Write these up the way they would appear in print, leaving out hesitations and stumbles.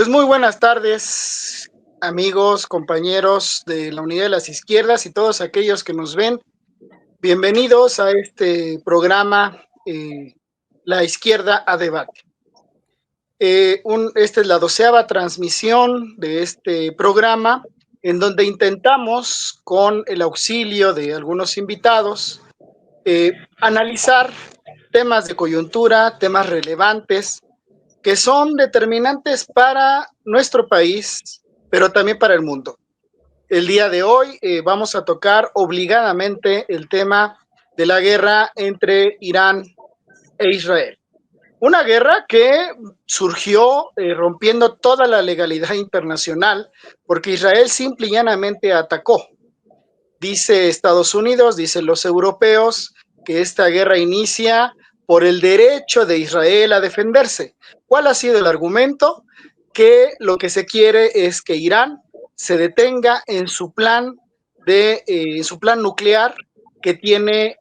Pues muy buenas tardes, amigos, compañeros de la Unidad de las Izquierdas y todos aquellos que nos ven. Bienvenidos a este programa, La Izquierda a Debate. Esta es la 12ª transmisión de este programa, en donde intentamos, con el auxilio de algunos invitados, analizar temas de coyuntura, temas relevantes, que son determinantes para nuestro país, pero también para el mundo. El día de hoy vamos a tocar obligadamente el tema de la guerra entre Irán e Israel. Una guerra que surgió rompiendo toda la legalidad internacional, porque Israel simple y llanamente atacó. Dice Estados Unidos, dicen los europeos, que esta guerra inicia por el derecho de Israel a defenderse. ¿Cuál ha sido el argumento? Que lo que se quiere es que Irán se detenga en su plan nuclear, que tiene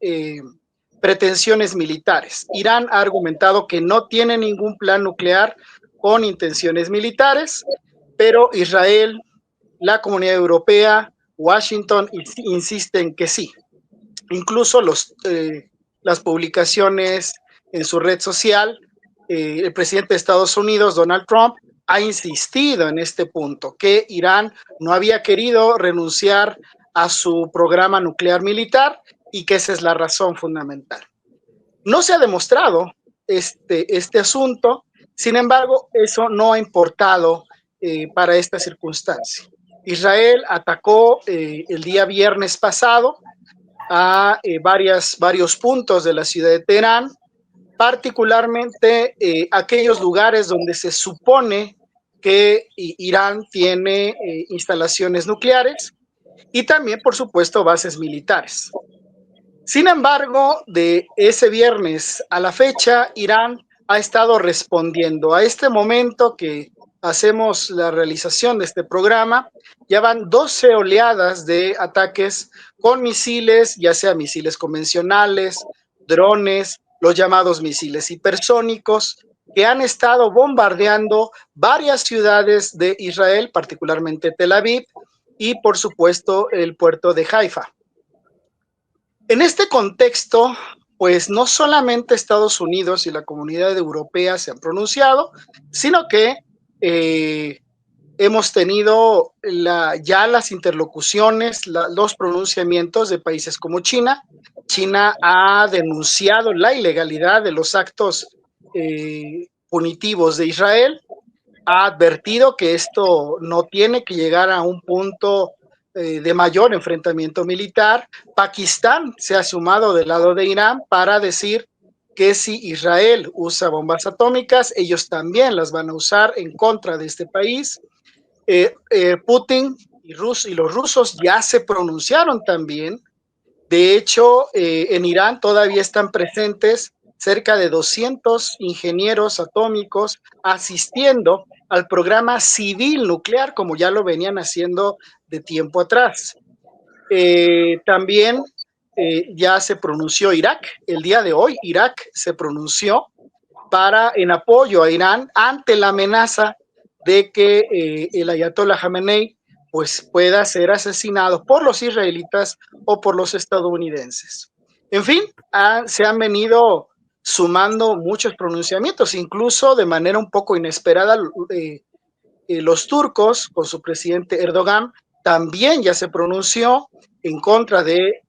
pretensiones militares. Irán ha argumentado que no tiene ningún plan nuclear con intenciones militares, pero Israel, la Comunidad Europea, Washington insisten que sí. Incluso las publicaciones en su red social, el presidente de Estados Unidos, Donald Trump, ha insistido en este punto, que Irán no había querido renunciar a su programa nuclear militar y que esa es la razón fundamental. No se ha demostrado este asunto, sin embargo, eso no ha importado para esta circunstancia. Israel atacó el día viernes pasado a varios puntos de la ciudad de Teherán, particularmente aquellos lugares donde se supone que Irán tiene instalaciones nucleares y también, por supuesto, bases militares. Sin embargo, de ese viernes a la fecha, Irán ha estado respondiendo. A este momento que hacemos la realización de este programa, ya van 12 oleadas de ataques con misiles, ya sea misiles convencionales, drones, los llamados misiles hipersónicos, que han estado bombardeando varias ciudades de Israel, particularmente Tel Aviv y, por supuesto, el puerto de Haifa. En este contexto, pues no solamente Estados Unidos y la comunidad europea se han pronunciado, sino que hemos tenido ya las interlocuciones, los pronunciamientos de países como China. China ha denunciado la ilegalidad de los actos punitivos de Israel, ha advertido que esto no tiene que llegar a un punto de mayor enfrentamiento militar. Pakistán se ha sumado del lado de Irán para decir que si Israel usa bombas atómicas, ellos también las van a usar en contra de este país. Putin y los rusos ya se pronunciaron también. De hecho, en Irán todavía están presentes cerca de 200 ingenieros atómicos asistiendo al programa civil nuclear, como ya lo venían haciendo de tiempo atrás. También ya se pronunció Irak. El día de hoy, Irak se pronunció en apoyo a Irán ante la amenaza de que el ayatollah Jamenei pues pueda ser asesinado por los israelitas o por los estadounidenses. En fin, se han venido sumando muchos pronunciamientos, incluso de manera un poco inesperada. Los turcos, con su presidente Erdogan, también ya se pronunció en contra de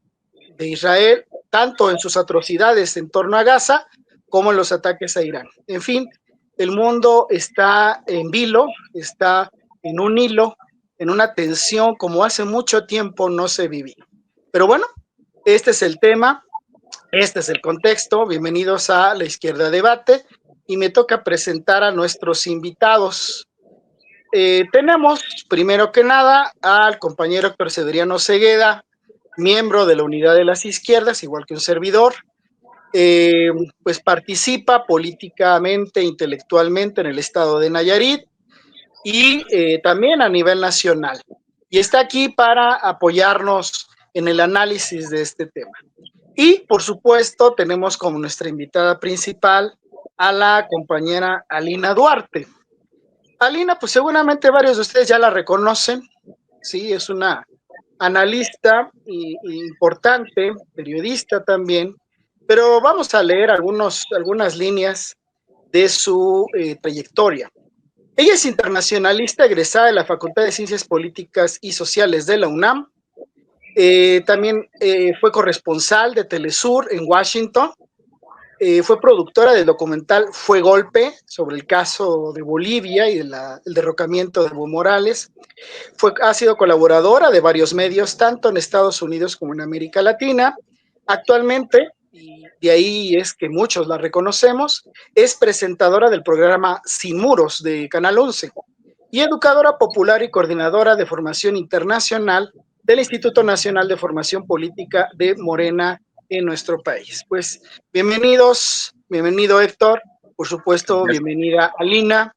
Israel, tanto en sus atrocidades en torno a Gaza como en los ataques a Irán. En fin, el mundo está en vilo, está en un hilo, en una tensión como hace mucho tiempo no se vivía. Pero bueno, este es el tema, este es el contexto. Bienvenidos a La Izquierda Debate y me toca presentar a nuestros invitados. Tenemos, primero que nada, al compañero Héctor Severiano Cegueda, miembro de la Unidad de las Izquierdas, igual que un servidor. Pues participa políticamente, intelectualmente en el estado de Nayarit y también a nivel nacional. Y está aquí para apoyarnos en el análisis de este tema. Y, por supuesto, tenemos como nuestra invitada principal a la compañera Alina Duarte. Alina, pues seguramente varios de ustedes ya la reconocen, sí, es una analista importante, periodista también, pero vamos a leer algunas líneas de su trayectoria. Ella es internacionalista egresada de la Facultad de Ciencias Políticas y Sociales de la UNAM. También fue corresponsal de Telesur en Washington. Fue productora del documental Fue Golpe, sobre el caso de Bolivia y el derrocamiento de Evo Morales. Ha sido colaboradora de varios medios, tanto en Estados Unidos como en América Latina. Actualmente, y de ahí es que muchos la reconocemos, es presentadora del programa Sin Muros de Canal 11 y educadora popular y coordinadora de formación internacional del Instituto Nacional de Formación Política de Morena en nuestro país. Pues bienvenidos, bienvenido Héctor, por supuesto, bienvenida Alina.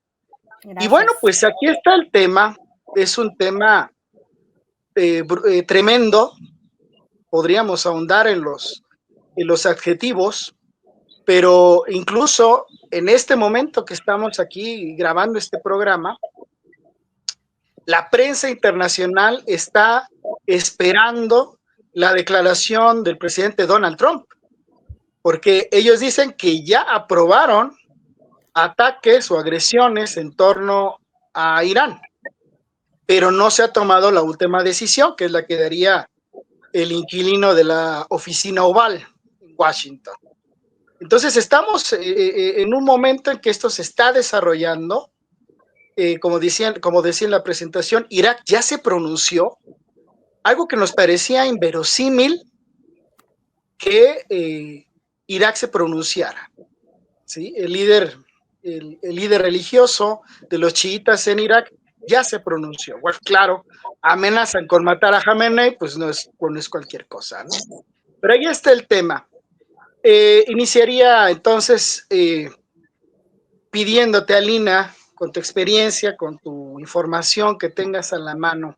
Gracias. Y bueno, pues aquí está el tema, es un tema tremendo, podríamos ahondar en los adjetivos, pero incluso en este momento que estamos aquí grabando este programa, la prensa internacional está esperando la declaración del presidente Donald Trump, porque ellos dicen que ya aprobaron ataques o agresiones en torno a Irán, pero no se ha tomado la última decisión, que es la que daría el inquilino de la oficina oval en Washington. Entonces estamos en un momento en que esto se está desarrollando. Como decía en la presentación, Irak ya se pronunció, algo que nos parecía inverosímil que Irak se pronunciara. ¿Sí? El líder religioso de los chiitas en Irak ya se pronunció. Bueno, claro, amenazan con matar a Jamenei, pues no es cualquier cosa, ¿no? Pero ahí está el tema. Iniciaría entonces pidiéndote, Alina, con tu experiencia, con tu información que tengas a la mano,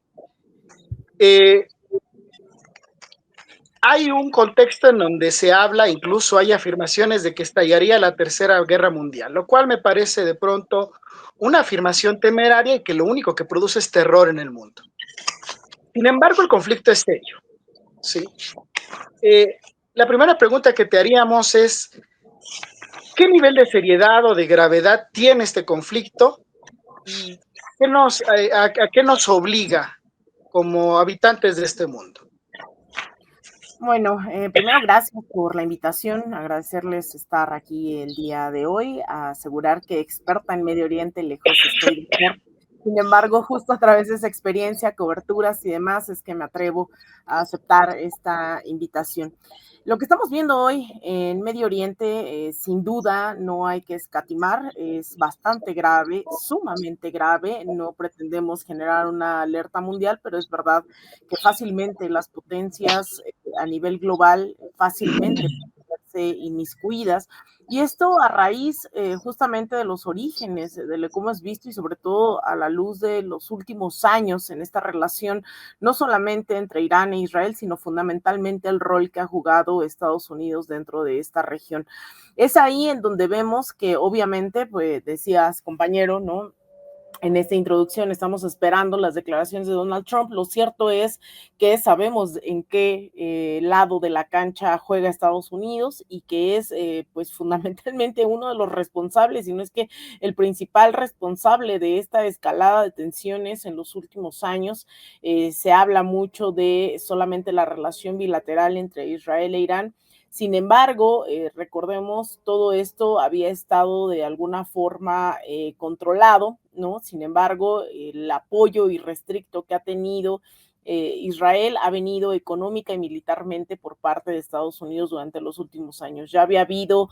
hay un contexto en donde se habla, incluso hay afirmaciones de que estallaría la Tercera Guerra Mundial, lo cual me parece de pronto una afirmación temeraria y que lo único que produce es terror en el mundo. Sin embargo, el conflicto es serio, ¿sí? La primera pregunta que te haríamos es, ¿qué nivel de seriedad o de gravedad tiene este conflicto? ¿Y a qué nos obliga como habitantes de este mundo? Bueno, primero gracias por la invitación, agradecerles estar aquí el día de hoy, asegurar que experta en Medio Oriente lejos estoy de ser. Sin embargo, justo a través de esa experiencia, coberturas y demás, es que me atrevo a aceptar esta invitación. Lo que estamos viendo hoy en Medio Oriente, sin duda, no hay que escatimar, es bastante grave, sumamente grave. No pretendemos generar una alerta mundial, pero es verdad que fácilmente las potencias a nivel global fácilmente pueden verse inmiscuidas. Y esto a raíz justamente de los orígenes, de lo que hemos visto y sobre todo a la luz de los últimos años en esta relación, no solamente entre Irán e Israel, sino fundamentalmente el rol que ha jugado Estados Unidos dentro de esta región. Es ahí en donde vemos que obviamente, pues decías compañero, ¿no? En esta introducción estamos esperando las declaraciones de Donald Trump. Lo cierto es que sabemos en qué lado de la cancha juega Estados Unidos y que es pues fundamentalmente uno de los responsables, y no es que el principal responsable de esta escalada de tensiones en los últimos años. Se habla mucho de solamente la relación bilateral entre Israel e Irán. Sin embargo, recordemos, todo esto había estado de alguna forma controlado, ¿no? Sin embargo, el apoyo irrestricto que ha tenido Israel ha venido económica y militarmente por parte de Estados Unidos durante los últimos años. Ya había habido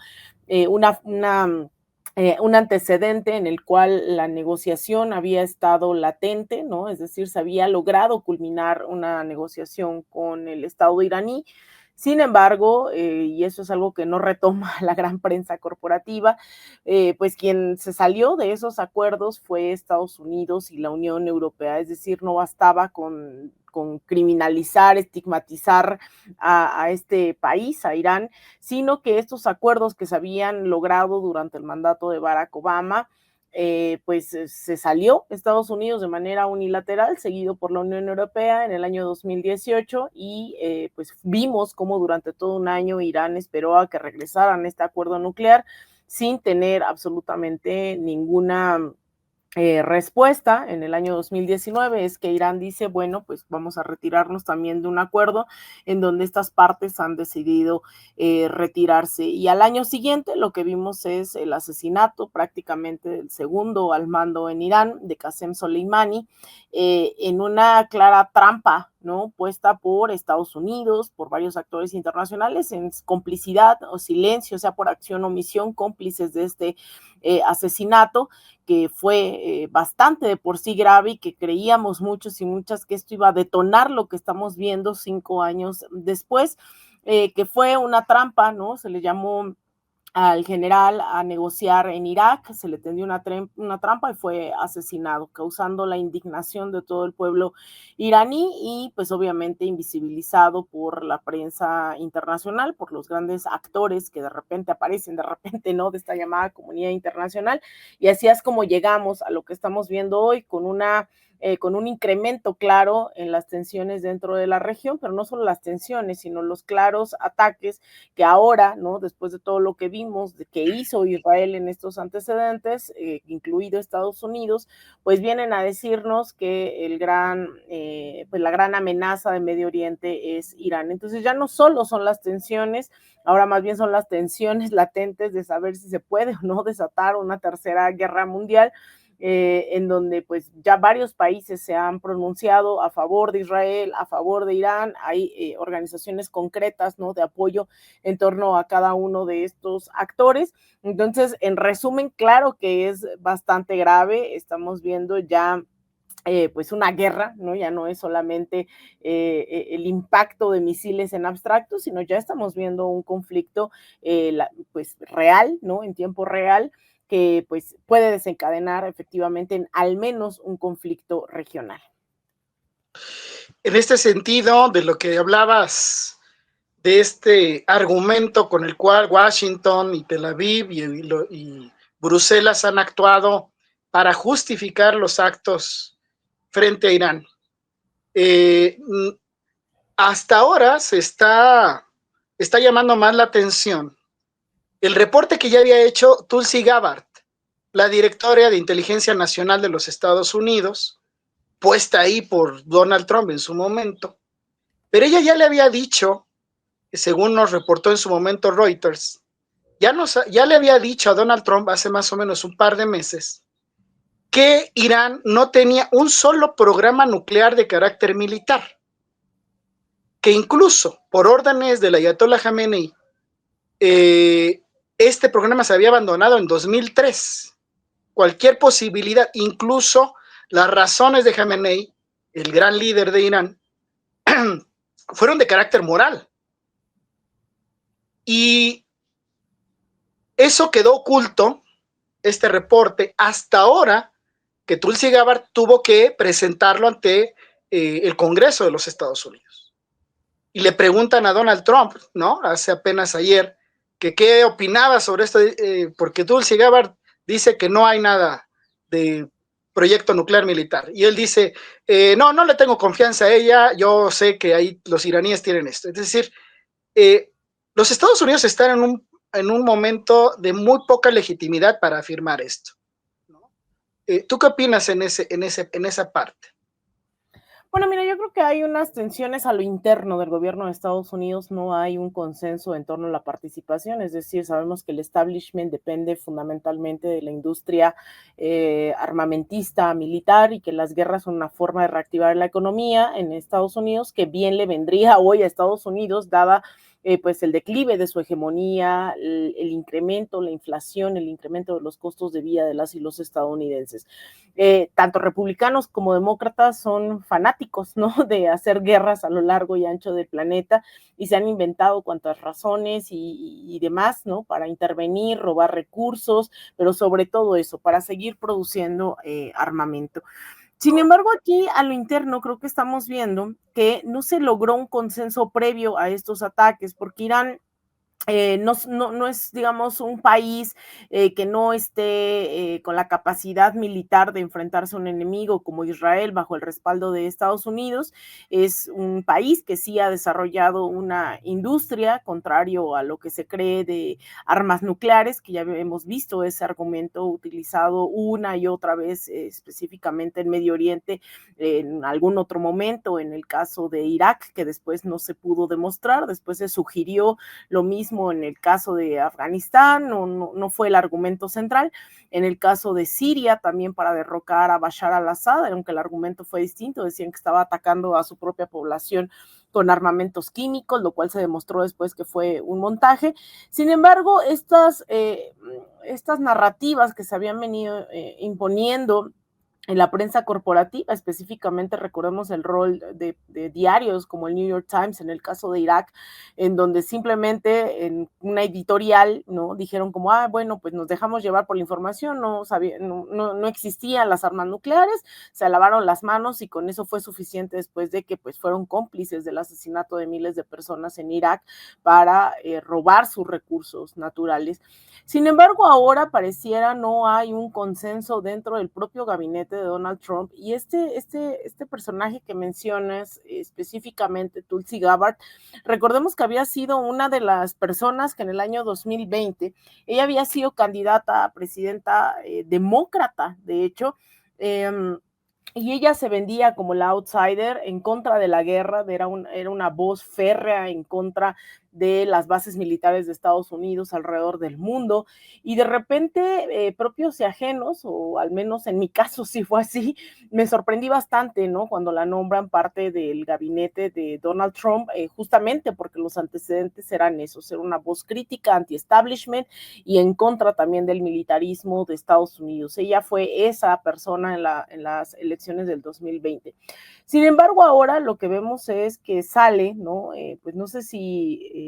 un antecedente en el cual la negociación había estado latente, ¿no? Es decir, se había logrado culminar una negociación con el Estado iraní. Sin embargo, y eso es algo que no retoma la gran prensa corporativa, pues quien se salió de esos acuerdos fue Estados Unidos y la Unión Europea. Es decir, no bastaba con criminalizar, estigmatizar a este país, a Irán, sino que estos acuerdos que se habían logrado durante el mandato de Barack Obama pues se salió Estados Unidos de manera unilateral, seguido por la Unión Europea en el año 2018 y pues vimos cómo durante todo un año Irán esperó a que regresaran a este acuerdo nuclear sin tener absolutamente ninguna respuesta en el año 2019 es que Irán dice, bueno, pues vamos a retirarnos también de un acuerdo en donde estas partes han decidido retirarse. Y al año siguiente lo que vimos es el asesinato prácticamente del segundo al mando en Irán, de Qasem Soleimani, en una clara trampa, ¿no? Puesta por Estados Unidos, por varios actores internacionales, en complicidad o silencio, o sea, por acción o omisión, cómplices de este asesinato, que fue bastante de por sí grave y que creíamos muchos y muchas que esto iba a detonar lo que estamos viendo 5 años después, que fue una trampa, ¿no? Se le llamó al general a negociar en Irak, se le tendió una trampa y fue asesinado, causando la indignación de todo el pueblo iraní y pues obviamente invisibilizado por la prensa internacional, por los grandes actores que de repente aparecen, de repente no, de esta llamada comunidad internacional, y así es como llegamos a lo que estamos viendo hoy con un incremento claro en las tensiones dentro de la región, pero no solo las tensiones, sino los claros ataques que ahora, ¿no? Después de todo lo que vimos, de que hizo Israel en estos antecedentes, incluido Estados Unidos, pues vienen a decirnos que pues la gran amenaza de Medio Oriente es Irán. Entonces ya no solo son las tensiones, ahora más bien son las tensiones latentes de saber si se puede o no desatar una tercera guerra mundial, en donde pues ya varios países se han pronunciado a favor de Israel, a favor de Irán, hay organizaciones concretas, ¿no? De apoyo en torno a cada uno de estos actores. Entonces, en resumen, claro que es bastante grave, estamos viendo ya pues una guerra, ¿no? Ya no es solamente el impacto de misiles en abstracto, sino ya estamos viendo un conflicto pues real, ¿no? En tiempo real, que pues puede desencadenar efectivamente en al menos un conflicto regional. En este sentido, de lo que hablabas, de este argumento con el cual Washington y Tel Aviv y Bruselas han actuado para justificar los actos frente a Irán. Hasta ahora se está llamando más la atención el reporte que ya había hecho Tulsi Gabbard, la directora de Inteligencia Nacional de los Estados Unidos, puesta ahí por Donald Trump en su momento, pero ella ya le había dicho, según nos reportó en su momento Reuters, ya le había dicho a Donald Trump hace más o menos un par de meses que Irán no tenía un solo programa nuclear de carácter militar, que incluso por órdenes del Ayatollah Khamenei, este programa se había abandonado en 2003. Cualquier posibilidad, incluso las razones de Khamenei, el gran líder de Irán, fueron de carácter moral. Y eso quedó oculto, este reporte, hasta ahora que Tulsi Gabbard tuvo que presentarlo ante el Congreso de los Estados Unidos. Y le preguntan a Donald Trump, ¿no? Hace apenas ayer, que qué opinaba sobre esto, porque Tulsi Gabbard dice que no hay nada de proyecto nuclear militar. Y él dice, no le tengo confianza a ella, yo sé que ahí los iraníes tienen esto. Es decir, los Estados Unidos están en un momento de muy poca legitimidad para afirmar esto, ¿no? ¿Tú qué opinas en esa parte? Bueno, mira, yo creo que hay unas tensiones a lo interno del gobierno de Estados Unidos, no hay un consenso en torno a la participación, es decir, sabemos que el establishment depende fundamentalmente de la industria armamentista, militar, y que las guerras son una forma de reactivar la economía en Estados Unidos, que bien le vendría hoy a Estados Unidos, dada pues el declive de su hegemonía, el incremento, la inflación, el incremento de los costos de vida de las y los estadounidenses. Tanto republicanos como demócratas son fanáticos, ¿no? De hacer guerras a lo largo y ancho del planeta y se han inventado cuantas razones y demás, ¿no? Para intervenir, robar recursos, pero sobre todo eso, para seguir produciendo armamento. Sin embargo, aquí a lo interno creo que estamos viendo que no se logró un consenso previo a estos ataques, porque Irán no es, digamos, un país que no esté con la capacidad militar de enfrentarse a un enemigo como Israel bajo el respaldo de Estados Unidos. Es un país que sí ha desarrollado una industria, contrario a lo que se cree, de armas nucleares, que ya hemos visto ese argumento utilizado una y otra vez, específicamente en Medio Oriente, en algún otro momento, en el caso de Irak, que después no se pudo demostrar, después se sugirió lo mismo en el caso de Afganistán, no fue el argumento central. En el caso de Siria, también para derrocar a Bashar al-Assad, aunque el argumento fue distinto, decían que estaba atacando a su propia población con armamentos químicos, lo cual se demostró después que fue un montaje. Sin embargo, estas narrativas que se habían venido imponiendo en la prensa corporativa, específicamente recordemos el rol de diarios como el New York Times en el caso de Irak, en donde simplemente en una editorial, ¿no? Dijeron como, bueno, pues nos dejamos llevar por la información, no existían las armas nucleares, se lavaron las manos y con eso fue suficiente, después de que pues fueron cómplices del asesinato de miles de personas en Irak para robar sus recursos naturales. Sin embargo, ahora pareciera no hay un consenso dentro del propio gabinete de Donald Trump, y este personaje que mencionas, específicamente Tulsi Gabbard, recordemos que había sido una de las personas que en el año 2020, ella había sido candidata a presidenta demócrata, de hecho, y ella se vendía como la outsider en contra de la guerra, era una voz férrea en contra de las bases militares de Estados Unidos alrededor del mundo, y de repente propios y ajenos, o al menos en mi caso sí fue así, me sorprendí bastante, ¿no? Cuando la nombran parte del gabinete de Donald Trump, justamente porque los antecedentes eran esos, era una voz crítica, anti-establishment y en contra también del militarismo de Estados Unidos. Ella fue esa persona en las elecciones del 2020. Sin embargo, ahora lo que vemos es que sale, ¿no? Pues no sé si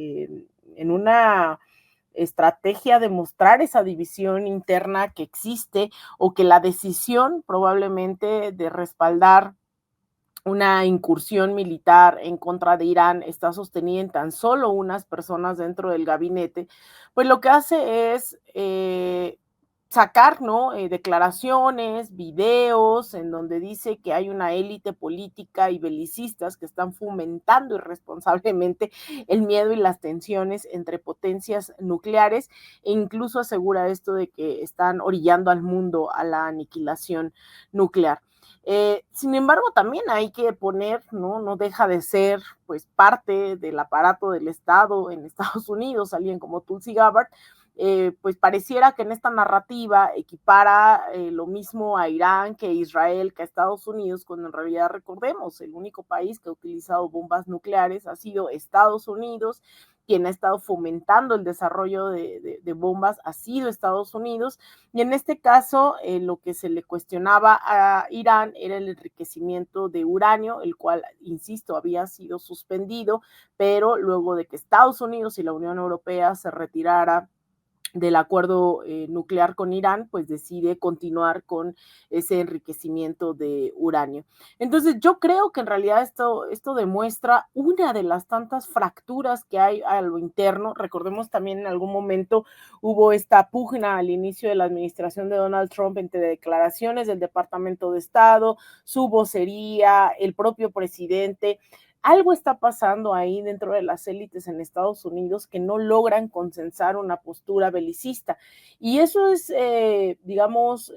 en una estrategia de mostrar esa división interna que existe, o que la decisión probablemente de respaldar una incursión militar en contra de Irán está sostenida en tan solo unas personas dentro del gabinete, pues lo que hace es sacar, ¿no? Declaraciones, videos, en donde dice que hay una élite política y belicistas que están fomentando irresponsablemente el miedo y las tensiones entre potencias nucleares, e incluso asegura esto de que están orillando al mundo a la aniquilación nuclear. Sin embargo, también hay que poner, no deja de ser pues parte del aparato del Estado en Estados Unidos, alguien como Tulsi Gabbard, pues pareciera que en esta narrativa equipara lo mismo a Irán que a Israel, que a Estados Unidos, cuando en realidad recordemos, el único país que ha utilizado bombas nucleares ha sido Estados Unidos. Quien ha estado fomentando el desarrollo de bombas ha sido Estados Unidos, y en este caso lo que se le cuestionaba a Irán era el enriquecimiento de uranio, el cual, insisto, había sido suspendido, pero luego de que Estados Unidos y la Unión Europea se retirara del acuerdo nuclear con Irán, pues decide continuar con ese enriquecimiento de uranio. Entonces yo creo que en realidad esto demuestra una de las tantas fracturas que hay a lo interno. Recordemos también en algún momento hubo esta pugna al inicio de la administración de Donald Trump entre declaraciones del Departamento de Estado, su vocería, el propio presidente. Algo está pasando ahí dentro de las élites en Estados Unidos que no logran consensar una postura belicista. Y eso es, digamos,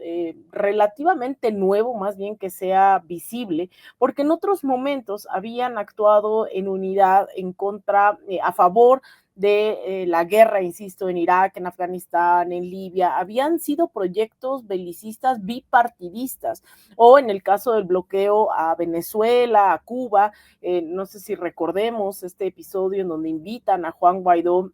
relativamente nuevo, más bien que sea visible, porque en otros momentos habían actuado en unidad en contra, a favor de la guerra, insisto, en Irak, en Afganistán, en Libia. Habían sido proyectos belicistas bipartidistas, o en el caso del bloqueo a Venezuela, a Cuba. No sé si recordemos este episodio en donde invitan a Juan Guaidó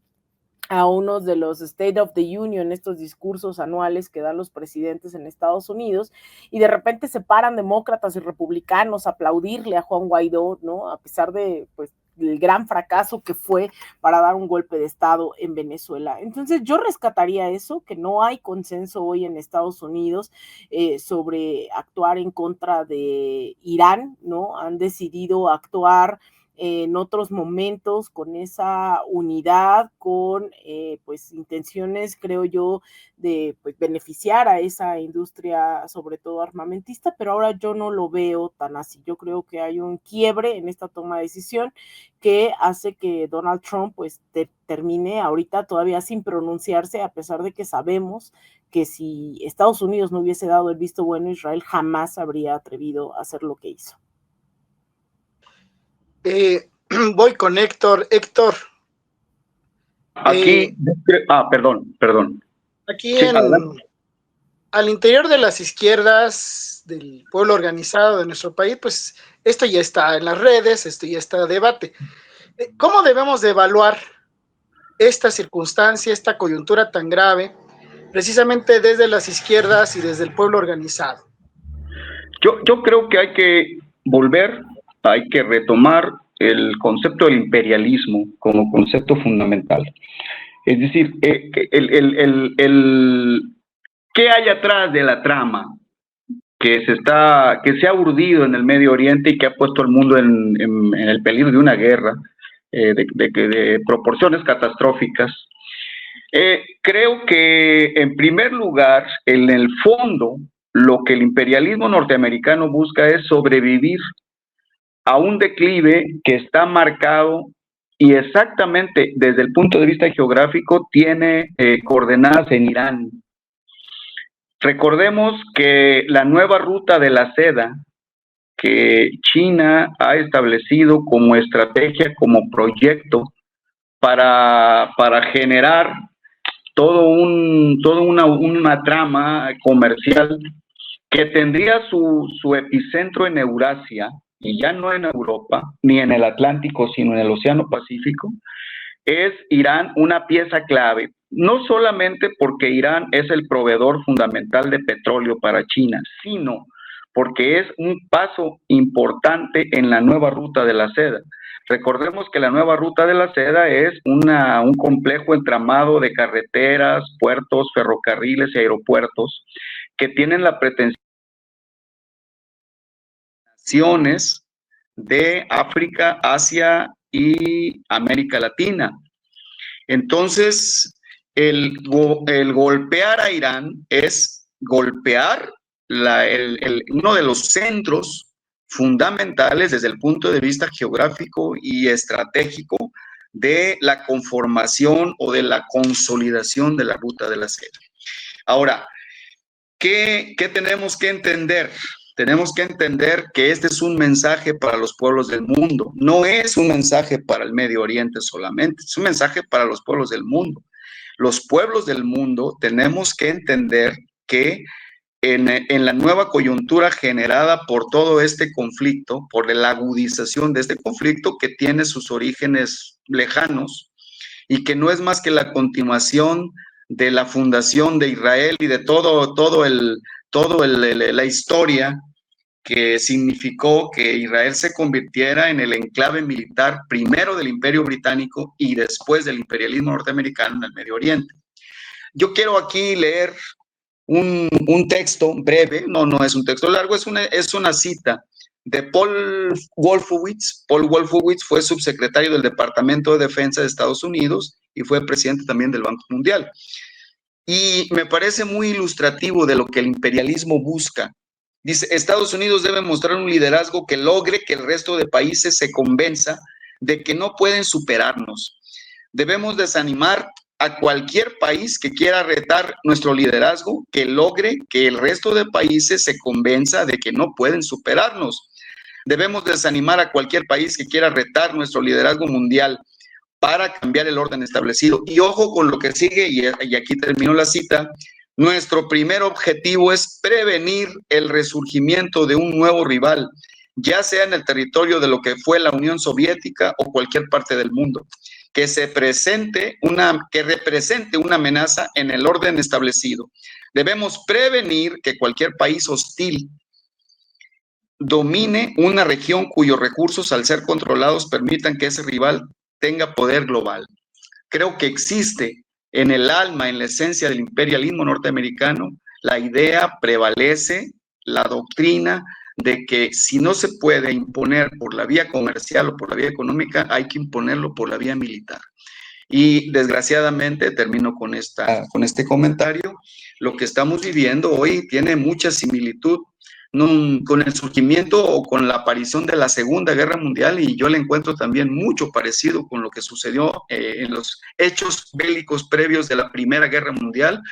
a uno de los State of the Union, estos discursos anuales que dan los presidentes en Estados Unidos, y de repente se paran demócratas y republicanos a aplaudirle a Juan Guaidó, ¿no? A pesar de, pues, el gran fracaso que fue para dar un golpe de Estado en Venezuela. Entonces yo rescataría eso, que no hay consenso hoy en Estados Unidos sobre actuar en contra de Irán, ¿no? Han decidido actuar en otros momentos con esa unidad, con pues intenciones, creo yo, de pues, beneficiar a esa industria, sobre todo armamentista, pero ahora yo no lo veo tan así. Yo creo que hay un quiebre en esta toma de decisión que hace que Donald Trump pues termine ahorita todavía sin pronunciarse, a pesar de que sabemos que si Estados Unidos no hubiese dado el visto bueno, Israel jamás habría atrevido a hacer lo que hizo. Voy con Héctor. Héctor. Aquí, perdón. Aquí Sí, al interior de las izquierdas, del pueblo organizado de nuestro país, pues esto ya está en las redes, esto ya está a debate. ¿Cómo debemos de evaluar esta circunstancia, esta coyuntura tan grave, precisamente desde las izquierdas y desde el pueblo organizado? Yo creo que hay que hay que retomar el concepto del imperialismo como concepto fundamental. Es decir, ¿qué hay atrás de la trama que se ha urdido en el Medio Oriente y que ha puesto al mundo en el peligro de una guerra de proporciones catastróficas? Creo que, en primer lugar, en el fondo, lo que el imperialismo norteamericano busca es sobrevivir a un declive que está marcado y exactamente desde el punto de vista geográfico tiene coordenadas en Irán. Recordemos que la nueva ruta de la seda que China ha establecido como estrategia, como proyecto para generar toda una trama comercial que tendría su epicentro en Eurasia, y ya no en Europa, ni en el Atlántico, sino en el Océano Pacífico, es Irán una pieza clave, no solamente porque Irán es el proveedor fundamental de petróleo para China, sino porque es un paso importante en la nueva ruta de la seda. Recordemos que la nueva ruta de la seda es un complejo entramado de carreteras, puertos, ferrocarriles y aeropuertos que tienen la pretensión de África, Asia y América Latina. Entonces, el golpear a Irán es golpear uno de los centros fundamentales desde el punto de vista geográfico y estratégico de la conformación o de la consolidación de la ruta de la seda. Ahora, ¿qué tenemos que entender? Tenemos que entender que este es un mensaje para los pueblos del mundo. No es un mensaje para el Medio Oriente solamente, es un mensaje para los pueblos del mundo. Los pueblos del mundo tenemos que entender que en la nueva coyuntura generada por todo este conflicto, por la agudización de este conflicto que tiene sus orígenes lejanos y que no es más que la continuación de la fundación de Israel y de la historia que significó que Israel se convirtiera en el enclave militar primero del Imperio Británico y después del imperialismo norteamericano en el Medio Oriente. Yo quiero aquí leer un texto breve, no es un texto largo, es una cita de Paul Wolfowitz. Paul Wolfowitz fue subsecretario del Departamento de Defensa de Estados Unidos y fue presidente también del Banco Mundial. Y me parece muy ilustrativo de lo que el imperialismo busca. Dice, Estados Unidos debe mostrar un liderazgo que logre que el resto de países se convenza de que no pueden superarnos. Debemos desanimar a cualquier país que quiera retar nuestro liderazgo, que logre que el resto de países se convenza de que no pueden superarnos. Debemos desanimar a cualquier país que quiera retar nuestro liderazgo mundial para cambiar el orden establecido. Y ojo con lo que sigue, y aquí termino la cita. Nuestro primer objetivo es prevenir el resurgimiento de un nuevo rival, ya sea en el territorio de lo que fue la Unión Soviética o cualquier parte del mundo, que represente una amenaza en el orden establecido. Debemos prevenir que cualquier país hostil domine una región cuyos recursos, al ser controlados, permitan que ese rival tenga poder global. Creo que existe en el alma, en la esencia del imperialismo norteamericano, la idea prevalece, la doctrina de que si no se puede imponer por la vía comercial o por la vía económica, hay que imponerlo por la vía militar. Y desgraciadamente, termino con este comentario, lo que estamos viviendo hoy tiene mucha similitud con el surgimiento o con la aparición de la Segunda Guerra Mundial, y yo le encuentro también mucho parecido con lo que sucedió en los hechos bélicos previos de la Primera Guerra Mundial,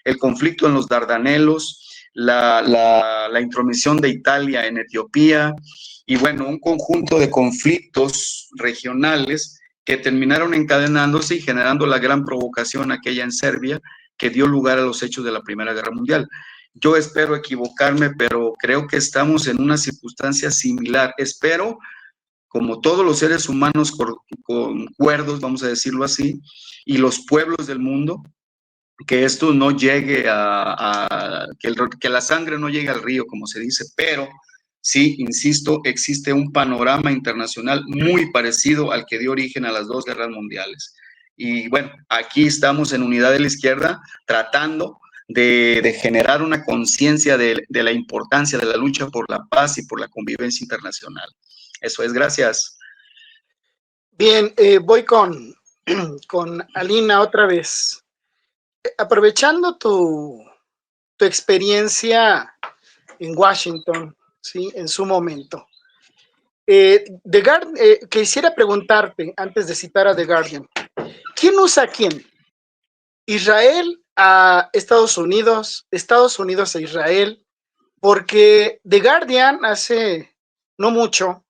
el conflicto en los Dardanelos, la intromisión de Italia en Etiopía, y bueno, un conjunto de conflictos regionales que terminaron encadenándose y generando la gran provocación aquella en Serbia que dio lugar a los hechos de la Primera Guerra Mundial. Yo espero equivocarme, pero creo que estamos en una circunstancia similar. Espero, como todos los seres humanos concuerdos, vamos a decirlo así, y los pueblos del mundo, que esto no llegue que la sangre no llegue al río, como se dice, pero sí, insisto, existe un panorama internacional muy parecido al que dio origen a las dos guerras mundiales. Y bueno, aquí estamos en Unidad de la Izquierda tratando de generar una conciencia de la importancia de la lucha por la paz y por la convivencia internacional. Eso es, gracias. Bien, voy con Alina otra vez. Aprovechando tu experiencia en Washington, ¿sí? En su momento. Quisiera preguntarte, antes de citar a The Guardian, ¿quién usa a quién? ¿Israel a Estados Unidos a Israel? Porque The Guardian hace no mucho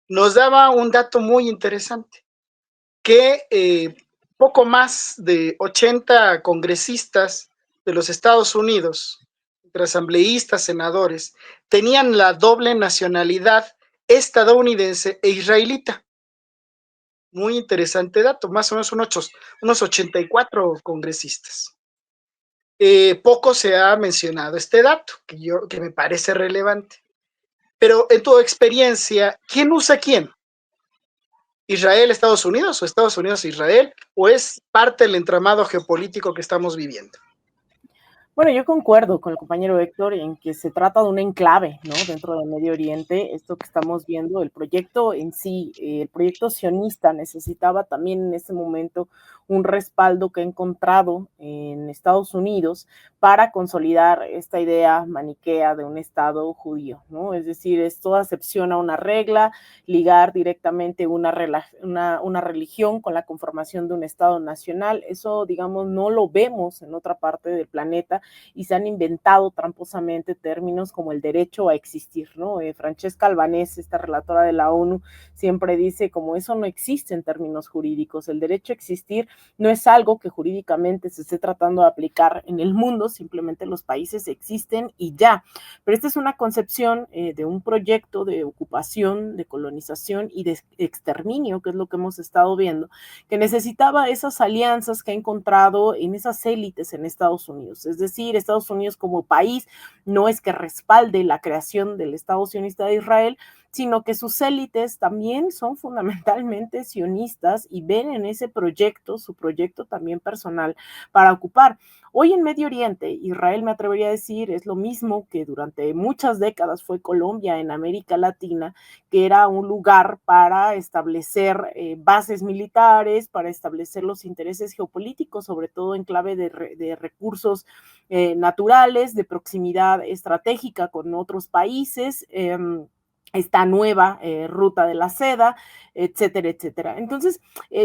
nos daba un dato muy interesante, que poco más de 80 congresistas de los Estados Unidos, entre asambleístas, senadores, tenían la doble nacionalidad estadounidense e israelita. Muy interesante dato, más o menos unos 84 congresistas. Poco se ha mencionado este dato, que me parece relevante. Pero en tu experiencia, ¿quién usa quién? ¿Israel, Estados Unidos o Estados Unidos, Israel? ¿O es parte del entramado geopolítico que estamos viviendo? Bueno, yo concuerdo con el compañero Héctor en que se trata de un enclave, ¿no? Dentro del Medio Oriente, esto que estamos viendo, el proyecto en sí, el proyecto sionista necesitaba también en ese momento un respaldo que ha encontrado en Estados Unidos para consolidar esta idea maniquea de un Estado judío, ¿no? Es decir, esto acepciona una regla, ligar directamente una religión con la conformación de un Estado nacional, eso, digamos, no lo vemos en otra parte del planeta, y se han inventado tramposamente términos como el derecho a existir, ¿no? Francesca Albanese, esta relatora de la ONU, siempre dice como eso no existe en términos jurídicos, el derecho a existir no es algo que jurídicamente se esté tratando de aplicar en el mundo, simplemente los países existen y ya, pero esta es una concepción de un proyecto de ocupación, de colonización y de exterminio, que es lo que hemos estado viendo, que necesitaba esas alianzas que ha encontrado en esas élites en Estados Unidos, es decir, Estados Unidos como país no es que respalde la creación del Estado sionista de Israel, sino que sus élites también son fundamentalmente sionistas y ven en ese proyecto, su proyecto también personal para ocupar. Hoy en Medio Oriente, Israel, me atrevería a decir, es lo mismo que durante muchas décadas fue Colombia en América Latina, que era un lugar para establecer bases militares, para establecer los intereses geopolíticos, sobre todo en clave de recursos naturales, de proximidad estratégica con otros países, esta nueva ruta de la seda, etcétera, etcétera. Entonces,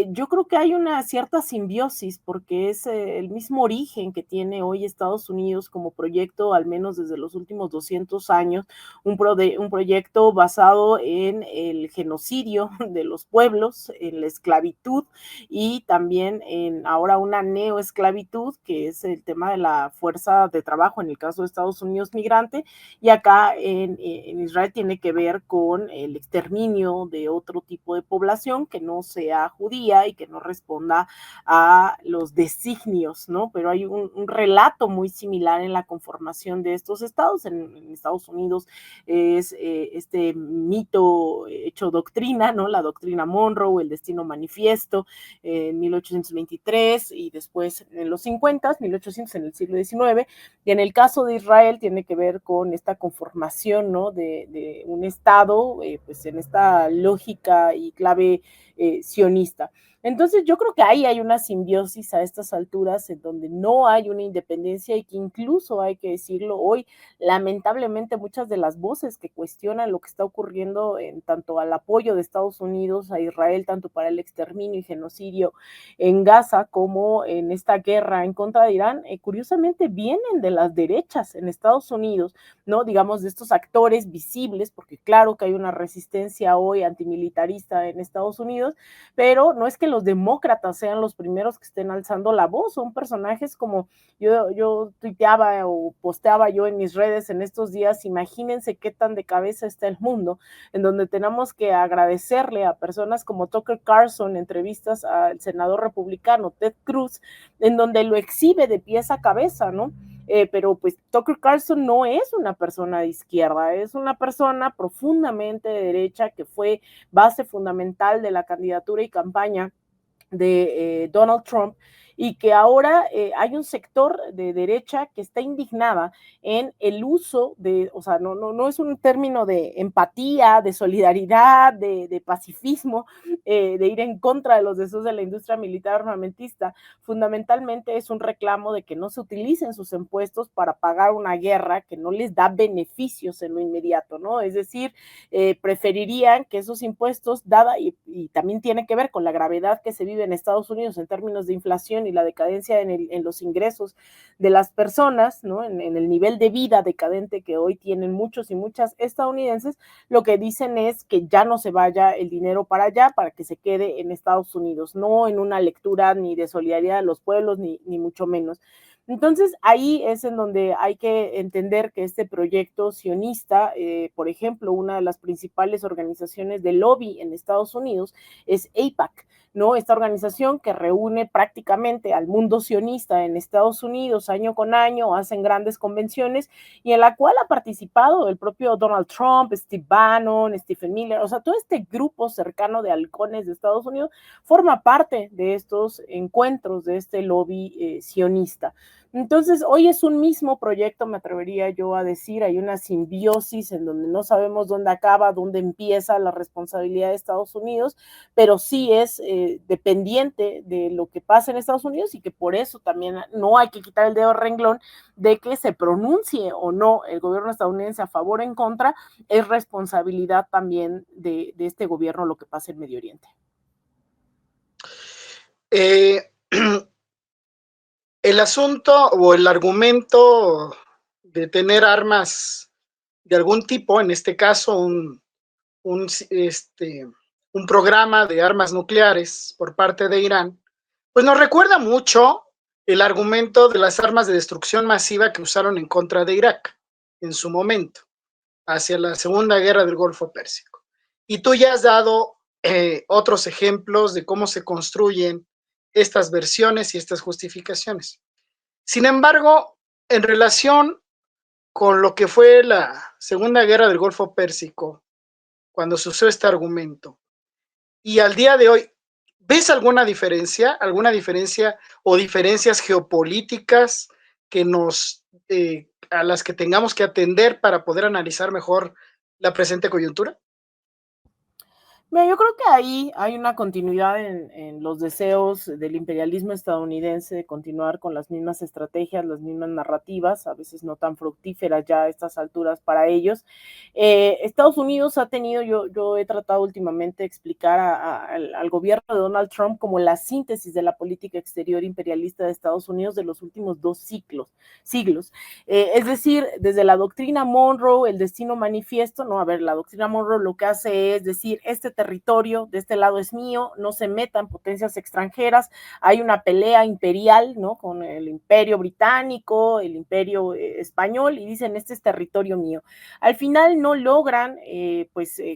yo creo que hay una cierta simbiosis porque es el mismo origen que tiene hoy Estados Unidos como proyecto, al menos desde los últimos 200 años, un proyecto basado en el genocidio de los pueblos, en la esclavitud y también en ahora una neoesclavitud, que es el tema de la fuerza de trabajo, en el caso de Estados Unidos migrante, y acá en Israel tiene que ver ver con el exterminio de otro tipo de población que no sea judía y que no responda a los designios, ¿no? Pero hay un relato muy similar en la conformación de estos estados. En Estados Unidos es este mito hecho doctrina, ¿no? La doctrina Monroe, el destino manifiesto, en 1823 y después en los 50, 1800 en el siglo XIX. Y en el caso de Israel tiene que ver con esta conformación, ¿no? de un estado, pues en esta lógica y clave sionista. Entonces yo creo que ahí hay una simbiosis a estas alturas en donde no hay una independencia y que incluso hay que decirlo hoy, lamentablemente muchas de las voces que cuestionan lo que está ocurriendo en tanto al apoyo de Estados Unidos a Israel, tanto para el exterminio y genocidio en Gaza como en esta guerra en contra de Irán, curiosamente vienen de las derechas en Estados Unidos, ¿no? Digamos, de estos actores visibles, porque claro que hay una resistencia hoy antimilitarista en Estados Unidos, pero no es que los demócratas sean los primeros que estén alzando la voz, son personajes como yo tuiteaba o posteaba yo en mis redes en estos días, imagínense qué tan de cabeza está el mundo, en donde tenemos que agradecerle a personas como Tucker Carlson, entrevistas al senador republicano Ted Cruz, en donde lo exhibe de pies a cabeza, ¿no? Pero pues Tucker Carlson no es una persona de izquierda, es una persona profundamente de derecha que fue base fundamental de la candidatura y campaña de Donald Trump y que ahora hay un sector de derecha que está indignada en el uso de, o sea, no es un término de empatía, de solidaridad, de pacifismo, de ir en contra de los deseos de la industria militar armamentista. Fundamentalmente es un reclamo de que no se utilicen sus impuestos para pagar una guerra que no les da beneficios en lo inmediato, ¿no? Es decir, preferirían que esos impuestos, dada, y también tiene que ver con la gravedad que se vive en Estados Unidos en términos de inflación y la decadencia en los ingresos de las personas, ¿no? En el nivel de vida decadente que hoy tienen muchos y muchas estadounidenses, lo que dicen es que ya no se vaya el dinero para allá, para que se quede en Estados Unidos, no en una lectura ni de solidaridad de los pueblos, ni mucho menos. Entonces, ahí es en donde hay que entender que este proyecto sionista, por ejemplo, una de las principales organizaciones de lobby en Estados Unidos es AIPAC, ¿no? Esta organización que reúne prácticamente al mundo sionista en Estados Unidos año con año, hacen grandes convenciones y en la cual ha participado el propio Donald Trump, Steve Bannon, Stephen Miller, o sea, todo este grupo cercano de halcones de Estados Unidos forma parte de estos encuentros, de este lobby sionista. Entonces, hoy es un mismo proyecto, me atrevería yo a decir, hay una simbiosis en donde no sabemos dónde acaba, dónde empieza la responsabilidad de Estados Unidos, pero sí es dependiente de lo que pasa en Estados Unidos y que por eso también no hay que quitar el dedo del renglón de que se pronuncie o no el gobierno estadounidense a favor o en contra, es responsabilidad también de este gobierno lo que pasa en Medio Oriente. El asunto o el argumento de tener armas de algún tipo, en este caso un programa de armas nucleares por parte de Irán, pues nos recuerda mucho el argumento de las armas de destrucción masiva que usaron en contra de Irak en su momento, hacia la Segunda Guerra del Golfo Pérsico. Y tú ya has dado otros ejemplos de cómo se construyen estas versiones y estas justificaciones. Sin embargo, en relación con lo que fue la Segunda Guerra del Golfo Pérsico, cuando se usó este argumento, y al día de hoy, ¿ves alguna diferencia o diferencias geopolíticas que a las que tengamos que atender para poder analizar mejor la presente coyuntura? Mira, yo creo que ahí hay una continuidad en los deseos del imperialismo estadounidense de continuar con las mismas estrategias, las mismas narrativas, a veces no tan fructíferas ya a estas alturas para ellos. Estados Unidos ha tenido, yo he tratado últimamente de explicar al gobierno de Donald Trump como la síntesis de la política exterior imperialista de Estados Unidos de los últimos dos siglos. Es decir, desde la doctrina Monroe, el destino manifiesto, no, a ver, la doctrina Monroe lo que hace es decir, este territorio de este lado es mío, no se metan potencias extranjeras, hay una pelea imperial, ¿no? Con el imperio británico, el imperio español, y dicen, este es territorio mío. Al final no logran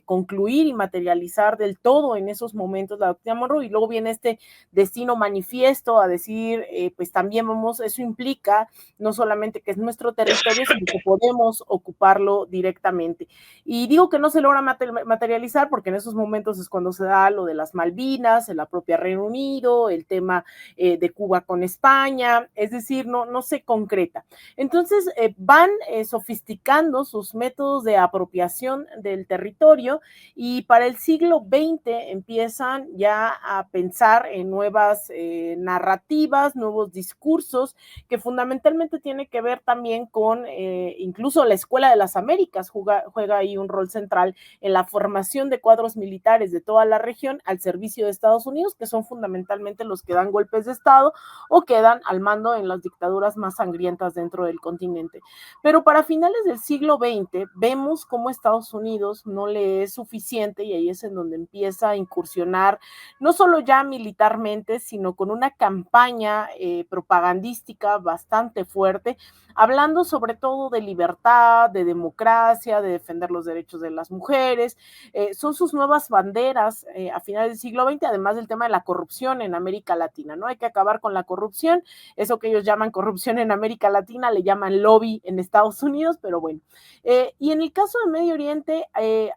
concluir y materializar del todo en esos momentos la doctrina Monroe, y luego viene este destino manifiesto a decir, pues también eso implica no solamente que es nuestro territorio, sino que podemos ocuparlo directamente. Y digo que no se logra materializar porque en esos momentos es cuando se da lo de las Malvinas, la propia Reino Unido, el tema de Cuba con España, es decir, no se concreta. Entonces van sofisticando sus métodos de apropiación del territorio, y para el siglo XX empiezan ya a pensar en nuevas narrativas, nuevos discursos, que fundamentalmente tiene que ver también con incluso la Escuela de las Américas juega ahí un rol central en la formación de cuadros militares de toda la región al servicio de Estados Unidos, que son fundamentalmente los que dan golpes de Estado o quedan al mando en las dictaduras más sangrientas dentro del continente. Pero para finales del siglo XX vemos cómo Estados Unidos no le es suficiente, y ahí es en donde empieza a incursionar no solo ya militarmente, sino con una campaña propagandística bastante fuerte, hablando sobre todo de libertad, de democracia, de defender los derechos de las mujeres. Son sus nuevas banderas a finales del siglo XX, además del tema de la corrupción en América Latina, ¿no? Hay que acabar con la corrupción, eso que ellos llaman corrupción en América Latina, le llaman lobby en Estados Unidos, pero bueno. Y en el caso de Medio Oriente,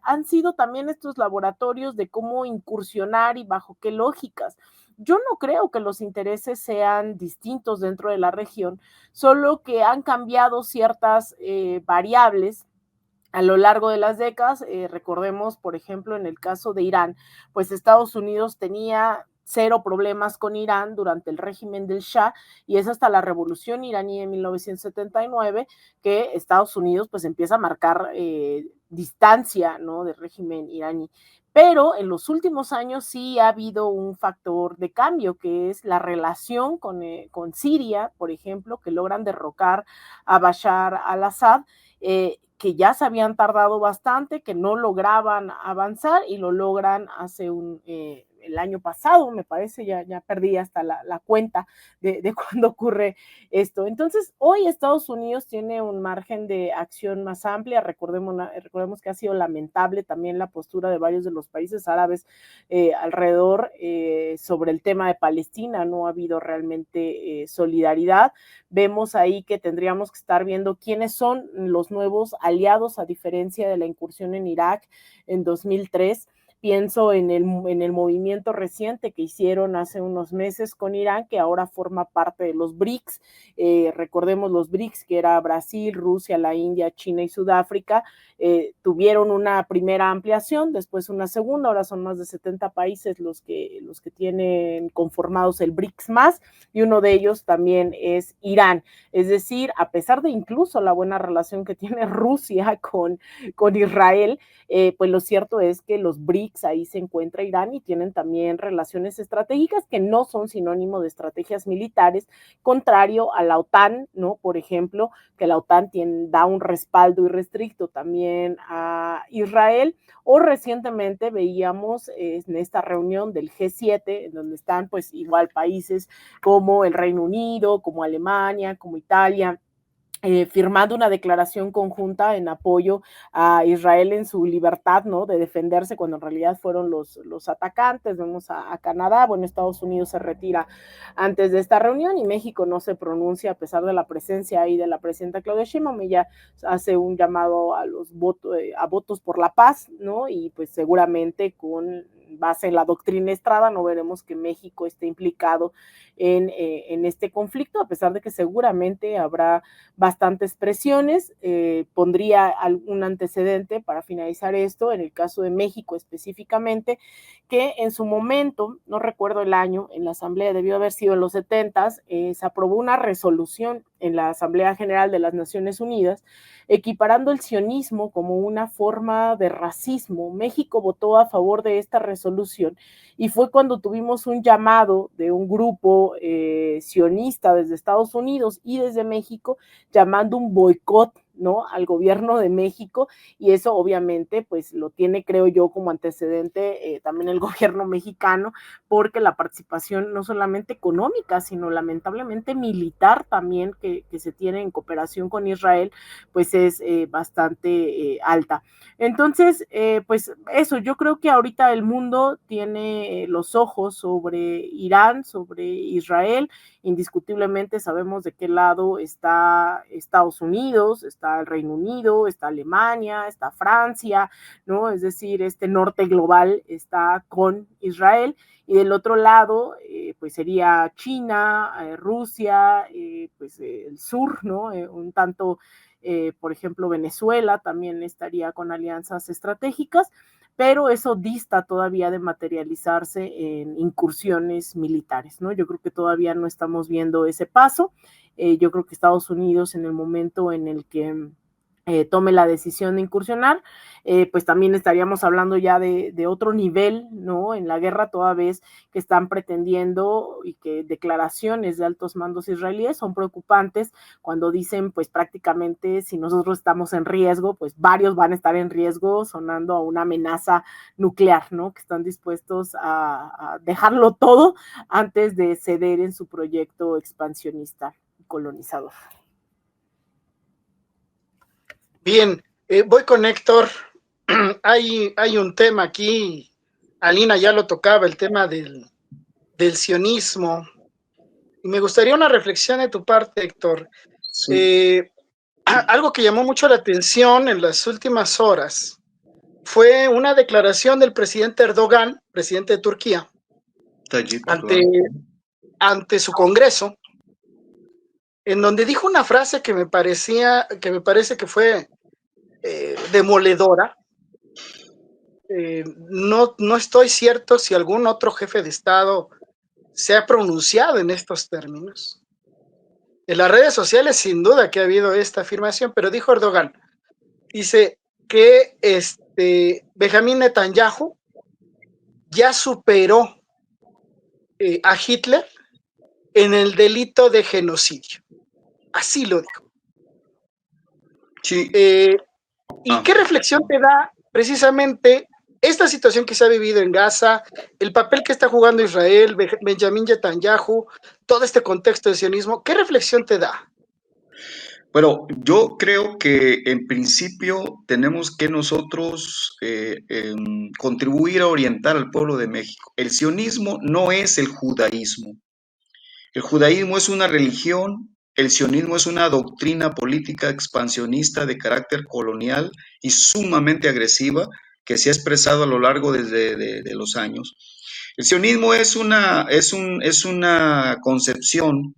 han sido también estos laboratorios de cómo incursionar y bajo qué lógicas. Yo no creo que los intereses sean distintos dentro de la región, solo que han cambiado ciertas variables a lo largo de las décadas. Recordemos, por ejemplo, en el caso de Irán, pues Estados Unidos tenía cero problemas con Irán durante el régimen del Shah, y es hasta la revolución iraní en 1979 que Estados Unidos pues empieza a marcar distancia, ¿no?, del régimen iraní. Pero en los últimos años sí ha habido un factor de cambio, que es la relación con Siria, por ejemplo, que logran derrocar a Bashar al-Assad, que ya se habían tardado bastante, que no lograban avanzar, y lo logran hace el año pasado, me parece, ya perdí hasta la cuenta de cuándo ocurre esto. Entonces, hoy Estados Unidos tiene un margen de acción más amplia. Recordemos que ha sido lamentable también la postura de varios de los países árabes alrededor sobre el tema de Palestina. No ha habido realmente solidaridad. Vemos ahí que tendríamos que estar viendo quiénes son los nuevos aliados, a diferencia de la incursión en Irak en 2003. Pienso en el movimiento reciente que hicieron hace unos meses con Irán, que ahora forma parte de los BRICS. Recordemos los BRICS, que era Brasil, Rusia, la India, China y Sudáfrica. Tuvieron una primera ampliación, después una segunda, ahora son más de 70 países los que tienen conformados el BRICS más, y uno de ellos también es Irán. Es decir, a pesar de incluso la buena relación que tiene Rusia con Israel, pues lo cierto es que los BRICS, ahí se encuentra Irán, y tienen también relaciones estratégicas que no son sinónimo de estrategias militares, contrario a la OTAN, ¿no? Por ejemplo, que la OTAN da un respaldo irrestricto también a Israel, o recientemente veíamos en esta reunión del G7, en donde están pues igual países como el Reino Unido, como Alemania, como Italia, firmando una declaración conjunta en apoyo a Israel en su libertad, ¿no?, de defenderse, cuando en realidad fueron los atacantes. Vemos a Canadá, bueno, Estados Unidos se retira antes de esta reunión, y México no se pronuncia a pesar de la presencia ahí de la presidenta Claudia Sheinbaum. Ella hace un llamado a votos por la paz, ¿no?, y pues seguramente con base en la doctrina Estrada no veremos que México esté implicado en este conflicto, a pesar de que seguramente habrá bastantes presiones. Pondría algún antecedente para finalizar esto, en el caso de México específicamente, que en su momento, no recuerdo el año, en la Asamblea, debió haber sido en los 70s, se aprobó una resolución en la Asamblea General de las Naciones Unidas, equiparando el sionismo como una forma de racismo. México votó a favor de esta resolución, y fue cuando tuvimos un llamado de un grupo sionista desde Estados Unidos y desde México, llamando un boicot ¿no? Al gobierno de México, y eso obviamente pues lo tiene, creo yo, como antecedente también el gobierno mexicano, porque la participación no solamente económica, sino lamentablemente militar también que se tiene en cooperación con Israel, pues es bastante alta. Entonces, pues eso, yo creo que ahorita el mundo tiene los ojos sobre Irán, sobre Israel. Indiscutiblemente sabemos de qué lado está Estados Unidos, está el Reino Unido, está Alemania, está Francia, ¿no? Es decir, este norte global está con Israel, y del otro lado, pues sería China, Rusia, pues el sur, ¿no? Un tanto, por ejemplo, Venezuela también estaría con alianzas estratégicas, pero eso dista todavía de materializarse en incursiones militares, ¿no? Yo creo que todavía no estamos viendo ese paso. Yo creo que Estados Unidos, en el momento en el que tome la decisión de incursionar, pues también estaríamos hablando ya de otro nivel, ¿no? En la guerra, toda vez que están pretendiendo, y que declaraciones de altos mandos israelíes son preocupantes cuando dicen, pues prácticamente, si nosotros estamos en riesgo, pues varios van a estar en riesgo, sonando a una amenaza nuclear, ¿no? Que están dispuestos a dejarlo todo antes de ceder en su proyecto expansionista y colonizador. Bien, voy con Héctor. Hay un tema aquí, Alina ya lo tocaba, el tema del sionismo. Y me gustaría una reflexión de tu parte, Héctor. Sí. Algo que llamó mucho la atención en las últimas horas fue una declaración del presidente Erdogan, presidente de Turquía, ante su Congreso, en donde dijo una frase que me parece que fue demoledora. No estoy cierto si algún otro jefe de Estado se ha pronunciado en estos términos. En las redes sociales sin duda que ha habido esta afirmación, pero dijo Erdogan, dice que Benjamín Netanyahu ya superó a Hitler en el delito de genocidio. Así lo dijo. Sí. ¿Y qué reflexión te da precisamente esta situación que se ha vivido en Gaza, el papel que está jugando Israel, Benjamín Netanyahu, todo este contexto de sionismo? ¿Qué reflexión te da? Bueno, yo creo que en principio tenemos que nosotros contribuir a orientar al pueblo de México. El sionismo no es el judaísmo. El judaísmo es una religión, el sionismo es una doctrina política expansionista de carácter colonial y sumamente agresiva que se ha expresado a lo largo de los años. El sionismo es una concepción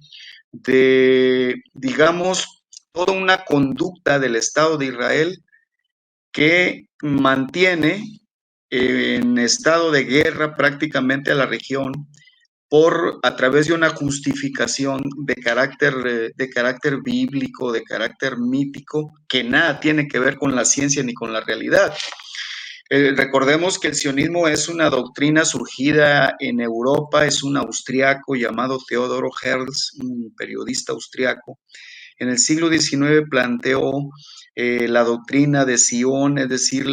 de, digamos, toda una conducta del Estado de Israel que mantiene en estado de guerra prácticamente a la región a través de una justificación de carácter bíblico, de carácter mítico, que nada tiene que ver con la ciencia ni con la realidad. Recordemos que el sionismo es una doctrina surgida en Europa, es un austriaco llamado Theodor Herzl, un periodista austriaco. En el siglo XIX planteó la doctrina de Sion, es decir,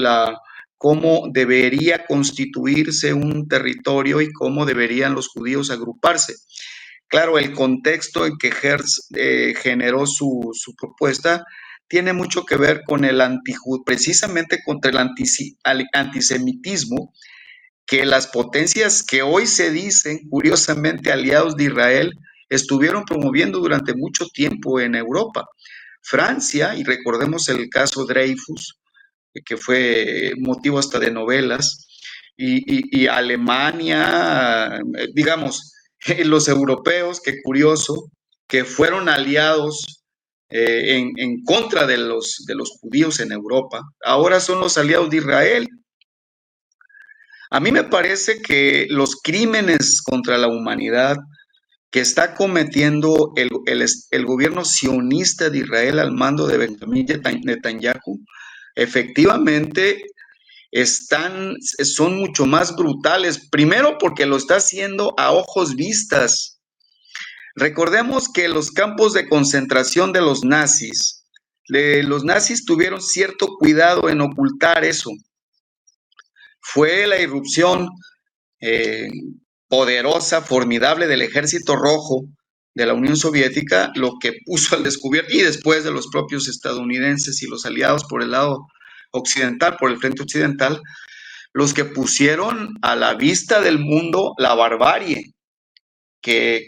cómo debería constituirse un territorio y cómo deberían los judíos agruparse. Claro, el contexto en que Herzl generó su propuesta tiene mucho que ver con precisamente contra el antisemitismo que las potencias que hoy se dicen, curiosamente, aliados de Israel, estuvieron promoviendo durante mucho tiempo en Europa. Francia, y recordemos el caso Dreyfus, que fue motivo hasta de novelas, y Alemania, digamos, los europeos, qué curioso, que fueron aliados en contra de los judíos en Europa, ahora son los aliados de Israel. A mí me parece que los crímenes contra la humanidad que está cometiendo el gobierno sionista de Israel al mando de Benjamín Netanyahu, efectivamente son mucho más brutales. Primero porque lo está haciendo a ojos vistas. Recordemos que los campos de concentración de los nazis Los nazis tuvieron cierto cuidado en ocultar eso. Fue la irrupción eh, poderosa, formidable del Ejército Rojo de la Unión Soviética lo que puso al descubierto, y después de los propios estadounidenses y los aliados por el lado occidental, por el frente occidental, los que pusieron a la vista del mundo la barbarie que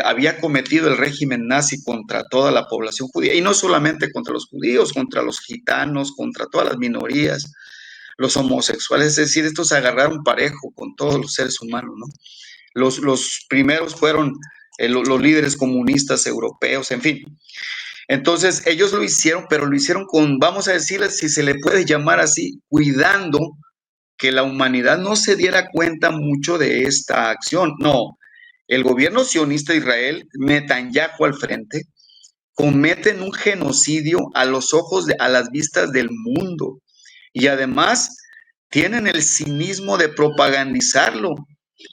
había cometido el régimen nazi contra toda la población judía, y no solamente contra los judíos, contra los gitanos, contra todas las minorías, los homosexuales, es decir, estos se agarraron parejo con todos los seres humanos, ¿no? Los primeros fueron los líderes comunistas europeos, en fin. Entonces, ellos lo hicieron, pero lo hicieron con, vamos a decirle, si se le puede llamar así, cuidando que la humanidad no se diera cuenta mucho de esta acción. No, el gobierno sionista de Israel, Netanyahu al frente, cometen un genocidio a los ojos, a las vistas del mundo. Y además tienen el cinismo de propagandizarlo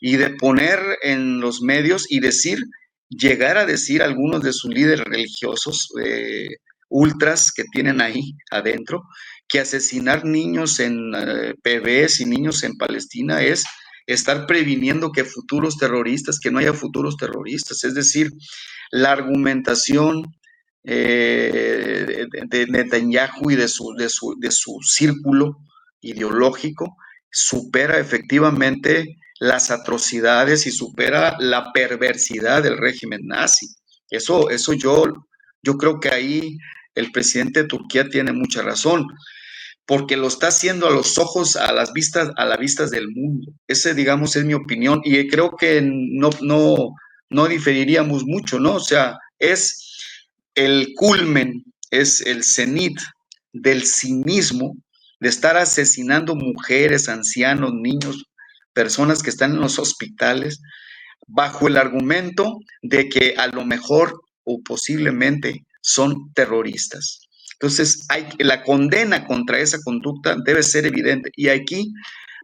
y de poner en los medios y decir, llegar a decir algunos de sus líderes religiosos ultras que tienen ahí adentro, que asesinar niños en bebés y niños en Palestina es estar previniendo que futuros terroristas, que no haya futuros terroristas. Es decir, la argumentación de Netanyahu y de su círculo ideológico supera efectivamente las atrocidades y supera la perversidad del régimen nazi. Eso yo creo que ahí el presidente de Turquía tiene mucha razón, porque lo está haciendo a los ojos, a las vistas del mundo. Ese, digamos, es mi opinión, y creo que no diferiríamos mucho, ¿no? O sea, es el culmen, es el cenit del cinismo de estar asesinando mujeres, ancianos, niños, personas que están en los hospitales, bajo el argumento de que a lo mejor o posiblemente son terroristas. Entonces, la condena contra esa conducta debe ser evidente. Y aquí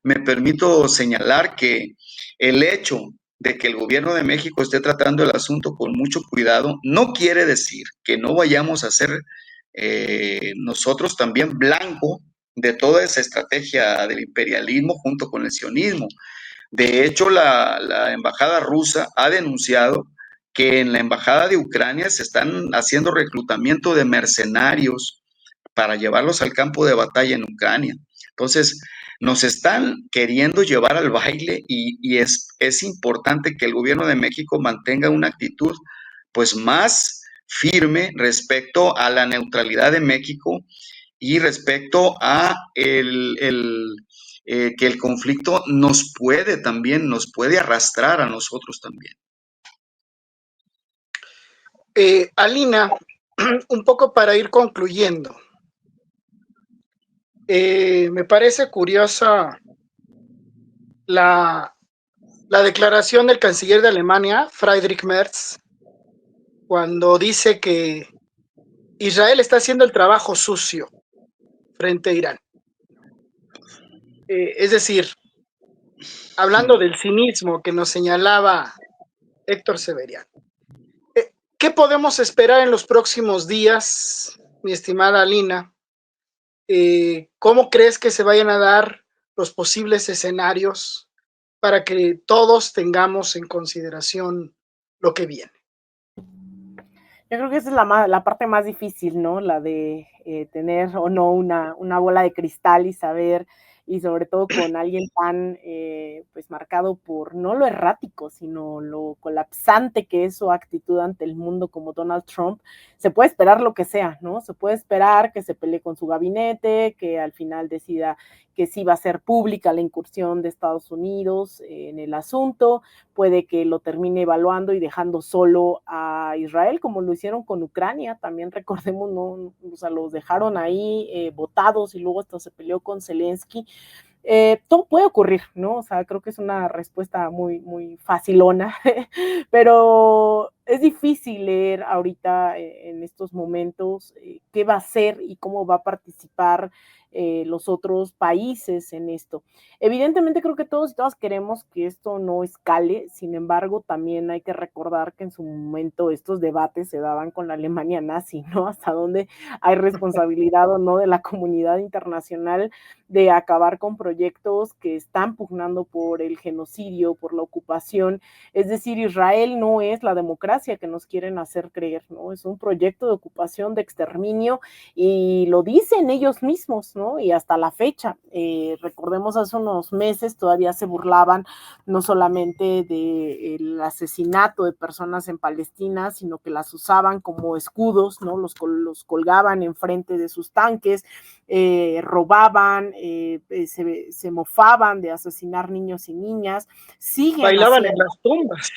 me permito señalar que el hecho de que el gobierno de México esté tratando el asunto con mucho cuidado no quiere decir que no vayamos a ser nosotros también blanco de toda esa estrategia del imperialismo junto con el sionismo. De hecho, la embajada rusa ha denunciado que en la embajada de Ucrania se están haciendo reclutamiento de mercenarios para llevarlos al campo de batalla en Ucrania. Entonces, nos están queriendo llevar al baile, y es importante que el gobierno de México mantenga una actitud pues más firme respecto a la neutralidad de México y respecto a que el conflicto nos puede arrastrar a nosotros también. Alina, un poco para ir concluyendo. Me parece curiosa la declaración del canciller de Alemania, Friedrich Merz, cuando dice que Israel está haciendo el trabajo sucio frente a Irán. Es decir, hablando del cinismo que nos señalaba Héctor Severiano. ¿Qué podemos esperar en los próximos días, mi estimada Alina? ¿Cómo crees que se vayan a dar los posibles escenarios para que todos tengamos en consideración lo que viene? Yo creo que esa es la parte más difícil, ¿no? La de tener o no una bola de cristal y saber, y sobre todo con alguien tan pues marcado por no lo errático, sino lo colapsante que es su actitud ante el mundo como Donald Trump. Se puede esperar lo que sea, ¿no? Se puede esperar que se pelee con su gabinete, que al final decida que sí va a ser pública la incursión de Estados Unidos en el asunto, puede que lo termine evaluando y dejando solo a Israel, como lo hicieron con Ucrania, también recordemos, ¿no? O sea, los dejaron ahí botados y luego hasta se peleó con Zelensky. Todo puede ocurrir, ¿no? O sea, creo que es una respuesta muy, muy facilona, pero es difícil leer ahorita en estos momentos qué va a hacer y cómo va a participar los otros países en esto. Evidentemente creo que todos y todas queremos que esto no escale, sin embargo también hay que recordar que en su momento estos debates se daban con la Alemania nazi, ¿no? Hasta dónde hay responsabilidad o no de la comunidad internacional de acabar con proyectos que están pugnando por el genocidio, por la ocupación. Es decir, Israel no es la democracia que nos quieren hacer creer, ¿no? Es un proyecto de ocupación, de exterminio, y lo dicen ellos mismos, ¿no? Y hasta la fecha, recordemos hace unos meses todavía se burlaban no solamente del asesinato de personas en Palestina, sino que las usaban como escudos, ¿no? Los colgaban enfrente de sus tanques, robaban, se mofaban de asesinar niños y niñas, siguen Bailaban en haciendo, las tumbas.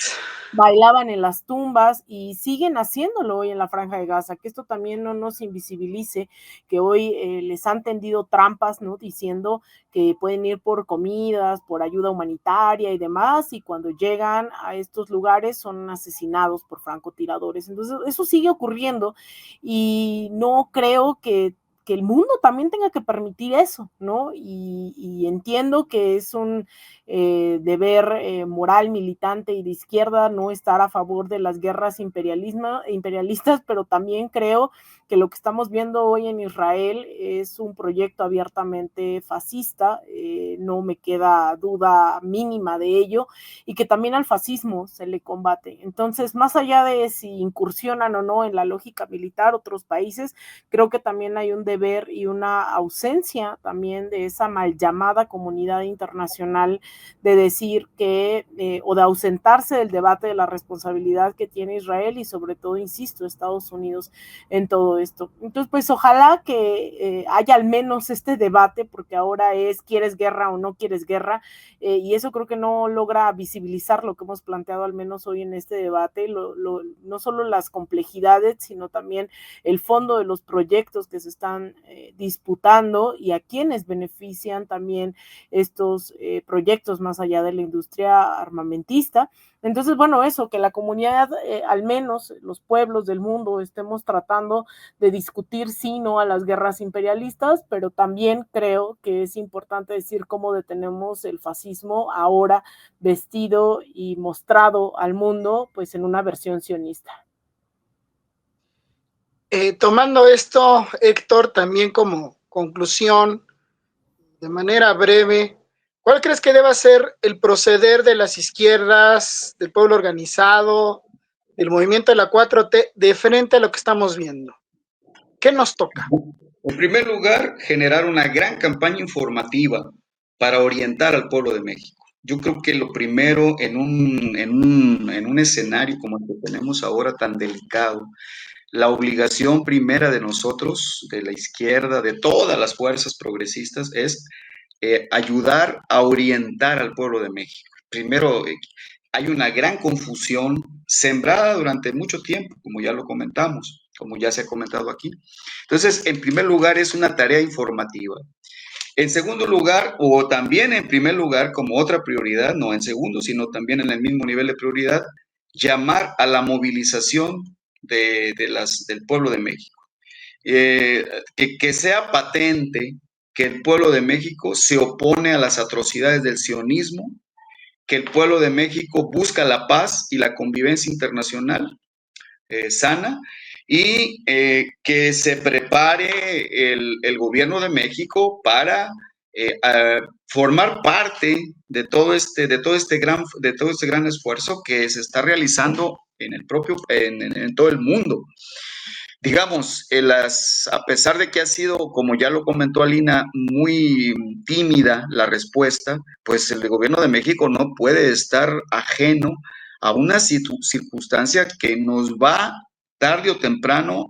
bailaban en las tumbas y siguen haciéndolo hoy en la Franja de Gaza, que esto también no nos invisibilice, que hoy les han tendido trampas, ¿no? Diciendo que pueden ir por comidas, por ayuda humanitaria y demás, y cuando llegan a estos lugares son asesinados por francotiradores. Entonces, eso sigue ocurriendo y no creo que el mundo también tenga que permitir eso, ¿no? Y entiendo que es un deber moral, militante y de izquierda no estar a favor de las guerras imperialistas, pero también creo que lo que estamos viendo hoy en Israel es un proyecto abiertamente fascista, no me queda duda mínima de ello, y que también al fascismo se le combate. Entonces, más allá de si incursionan o no en la lógica militar otros países, creo que también hay un deber y una ausencia también de esa mal llamada comunidad internacional de decir que, o de ausentarse del debate de la responsabilidad que tiene Israel y sobre todo, insisto, Estados Unidos en todo esto. Entonces, pues ojalá que haya al menos este debate, porque ahora es ¿quieres guerra o no quieres guerra? Y eso creo que no logra visibilizar lo que hemos planteado al menos hoy en este debate, no solo las complejidades, sino también el fondo de los proyectos que se están disputando y a quienes benefician también estos proyectos más allá de la industria armamentista. Entonces, bueno, eso, que la comunidad, al menos los pueblos del mundo, estemos tratando de discutir sí, no a las guerras imperialistas, pero también creo que es importante decir cómo detenemos el fascismo ahora vestido y mostrado al mundo, pues en una versión sionista. Tomando esto, Héctor, también como conclusión, de manera breve, ¿cuál crees que deba ser el proceder de las izquierdas, del pueblo organizado, del movimiento de la 4T, de frente a lo que estamos viendo? ¿Qué nos toca? En primer lugar, generar una gran campaña informativa para orientar al pueblo de México. Yo creo que lo primero en un escenario como el que tenemos ahora tan delicado, la obligación primera de nosotros, de la izquierda, de todas las fuerzas progresistas, es ayudar a orientar al pueblo de México. Primero, hay una gran confusión sembrada durante mucho tiempo, como ya lo comentamos, como ya se ha comentado aquí. Entonces, en primer lugar, es una tarea informativa. En segundo lugar, o también en primer lugar, como otra prioridad, no en segundo, sino también en el mismo nivel de prioridad, llamar a la movilización del pueblo de México. Que sea patente que el pueblo de México se opone a las atrocidades del sionismo, que el pueblo de México busca la paz y la convivencia internacional sana, y que se prepare el gobierno de México para formar parte de todo este gran esfuerzo que se está realizando en todo el mundo. Digamos, a pesar de que ha sido, como ya lo comentó Alina, muy tímida la respuesta, pues el gobierno de México no puede estar ajeno a una circunstancia que nos va tarde o temprano,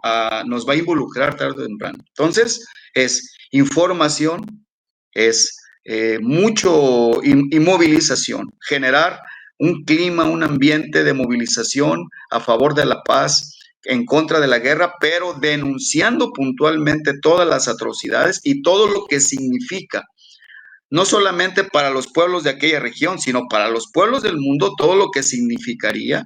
nos va a involucrar tarde o temprano. Entonces, es información, es mucho movilización, generar un clima, un ambiente de movilización a favor de la paz, en contra de la guerra, pero denunciando puntualmente todas las atrocidades y todo lo que significa, no solamente para los pueblos de aquella región, sino para los pueblos del mundo, todo lo que significaría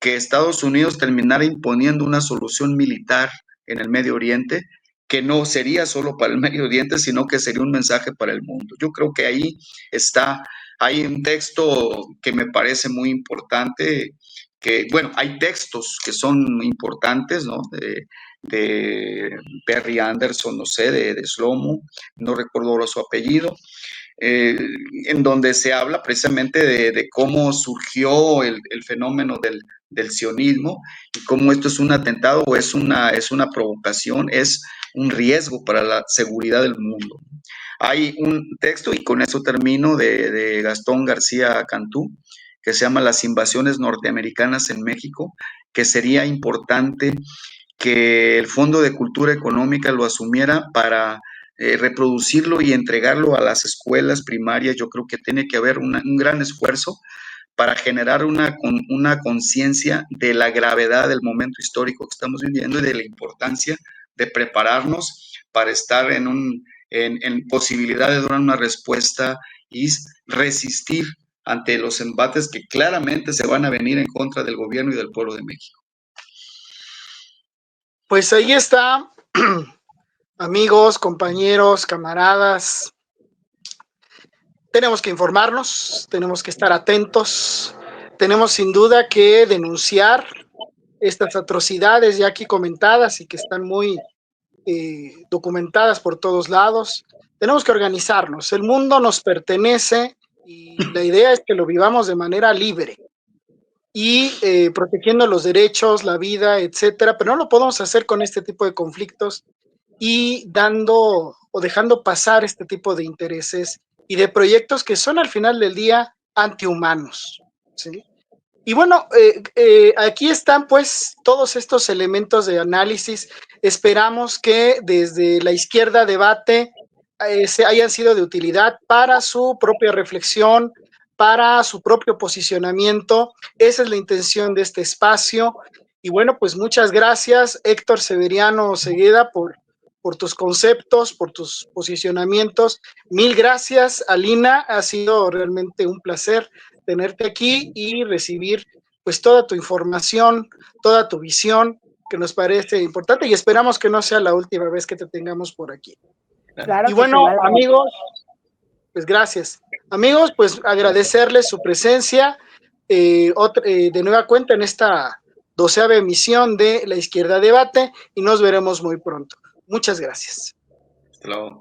que Estados Unidos terminara imponiendo una solución militar en el Medio Oriente, que no sería solo para el Medio Oriente, sino que sería un mensaje para el mundo. Yo creo que ahí está, hay un texto que me parece muy importante, que, bueno, hay textos que son importantes, ¿no? De Perry Anderson, no sé, de Shlomo, no recuerdo ahora su apellido, eh, en donde se habla precisamente de cómo surgió el fenómeno del sionismo y cómo esto es un atentado o es una provocación, es un riesgo para la seguridad del mundo. Hay un texto, y con eso termino, de Gastón García Cantú, que se llama Las invasiones norteamericanas en México, que sería importante que el Fondo de Cultura Económica lo asumiera para reproducirlo y entregarlo a las escuelas primarias. Yo creo que tiene que haber un gran esfuerzo para generar una conciencia de la gravedad del momento histórico que estamos viviendo y de la importancia de prepararnos para estar en posibilidad de dar una respuesta y resistir ante los embates que claramente se van a venir en contra del gobierno y del pueblo de México. Pues ahí está, amigos, compañeros, camaradas. Tenemos que informarnos, tenemos que estar atentos, tenemos sin duda que denunciar estas atrocidades ya aquí comentadas y que están muy documentadas por todos lados. Tenemos que organizarnos. El mundo nos pertenece y la idea es que lo vivamos de manera libre y protegiendo los derechos, la vida, etcétera, pero no lo podemos hacer con este tipo de conflictos y dando o dejando pasar este tipo de intereses y de proyectos que son al final del día antihumanos, ¿sí? Y bueno, aquí están pues todos estos elementos de análisis. Esperamos que desde la izquierda debate se hayan sido de utilidad para su propia reflexión, para su propio posicionamiento. Esa es la intención de este espacio. Y bueno, pues muchas gracias, Héctor Severiano Cegueda, por tus conceptos, por tus posicionamientos. Mil gracias, Alina. Ha sido realmente un placer tenerte aquí y recibir pues toda tu información, toda tu visión, que nos parece importante y esperamos que no sea la última vez que te tengamos por aquí. Claro Y que bueno, sí, amigos, pues gracias. Amigos, pues agradecerles su presencia de nueva cuenta en esta 12ª emisión de La Izquierda Debate y nos veremos muy pronto. Muchas gracias. Hasta luego.